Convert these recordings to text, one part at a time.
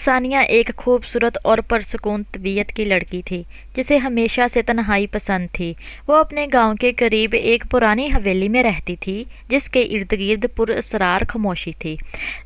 ثانیہ ایک خوبصورت اور پرسکون طبیعت کی لڑکی تھی جسے ہمیشہ سے تنہائی پسند تھی۔ وہ اپنے گاؤں کے قریب ایک پرانی حویلی میں رہتی تھی جس کے ارد گرد پر اسرار خاموشی تھی۔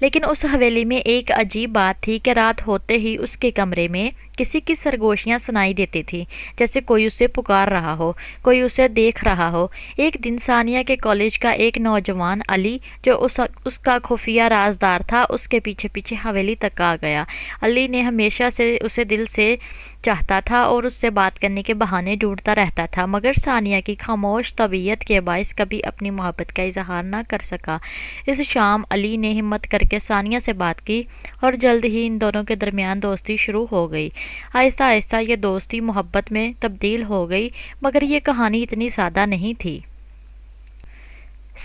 لیکن اس حویلی میں ایک عجیب بات تھی کہ رات ہوتے ہی اس کے کمرے میں کسی کی سرگوشیاں سنائی دیتی تھیں، جیسے کوئی اسے پکار رہا ہو، کوئی اسے دیکھ رہا ہو۔ ایک دن ثانیہ کے کالج کا ایک نوجوان علی، جو اس کا خفیہ رازدار تھا، اس کے پیچھے پیچھے حویلی تک آ گیا۔ علی نے ہمیشہ سے اسے دل سے چاہتا تھا اور اس سے بات کرنے کے بہانے ڈھونڈتا رہتا تھا، مگر ثانیہ کی خاموش طبیعت کے باعث کبھی اپنی محبت کا اظہار نہ کر سکا۔ اس شام علی نے ہمت کر کے ثانیہ سے بات کی اور جلد ہی ان دونوں کے درمیان دوستی شروع ہو گئی۔ آہستہ آہستہ یہ دوستی محبت میں تبدیل ہو گئی، مگر یہ کہانی اتنی سادہ نہیں تھی۔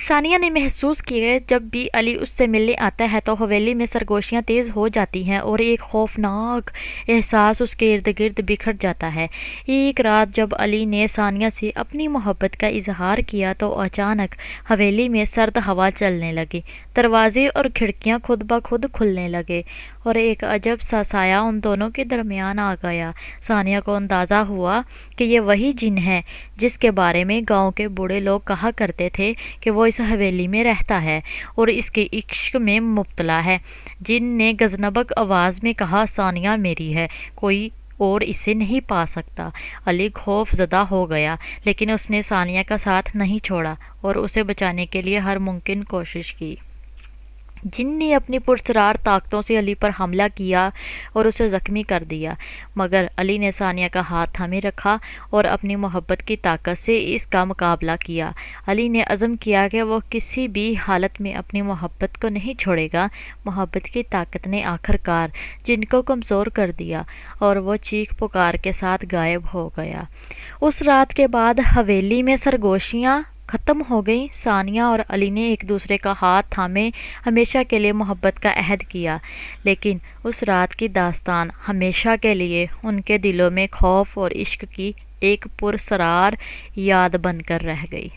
ثانیہ نے محسوس کیا جب بھی علی اس سے ملنے آتا ہے تو حویلی میں سرگوشیاں تیز ہو جاتی ہیں اور ایک خوفناک احساس اس کے ارد گرد بکھر جاتا ہے۔ ایک رات جب علی نے ثانیہ سے اپنی محبت کا اظہار کیا تو اچانک حویلی میں سرد ہوا چلنے لگی، دروازے اور کھڑکیاں خود بخود کھلنے لگے اور ایک عجب سا سایہ ان دونوں کے درمیان آ گیا۔ ثانیہ کو اندازہ ہوا کہ یہ وہی جن ہے جس کے بارے میں گاؤں کے بوڑھے لوگ کہا کرتے تھے کہ وہ اس حویلی میں رہتا ہے اور اس کے عشق میں مبتلا ہے۔ جن نے غضنبک آواز میں کہا، "ثانیہ میری ہے، کوئی اور اسے نہیں پا سکتا۔" علی خوف زدہ ہو گیا، لیکن اس نے ثانیہ کا ساتھ نہیں چھوڑا اور اسے بچانے کے لیے ہر ممکن کوشش کی۔ جن نے اپنی پراسرار طاقتوں سے علی پر حملہ کیا اور اسے زخمی کر دیا، مگر علی نے ثانیہ کا ہاتھ تھامے رکھا اور اپنی محبت کی طاقت سے اس کا مقابلہ کیا۔ علی نے عزم کیا کہ وہ کسی بھی حالت میں اپنی محبت کو نہیں چھوڑے گا۔ محبت کی طاقت نے آخر کار جن کو کمزور کر دیا اور وہ چیخ پکار کے ساتھ غائب ہو گیا۔ اس رات کے بعد حویلی میں سرگوشیاں ختم ہو گئیں۔ ثانیہ اور علی نے ایک دوسرے کا ہاتھ تھامے ہمیشہ کے لیے محبت کا عہد کیا، لیکن اس رات کی داستان ہمیشہ کے لیے ان کے دلوں میں خوف اور عشق کی ایک پراسرار یاد بن کر رہ گئی۔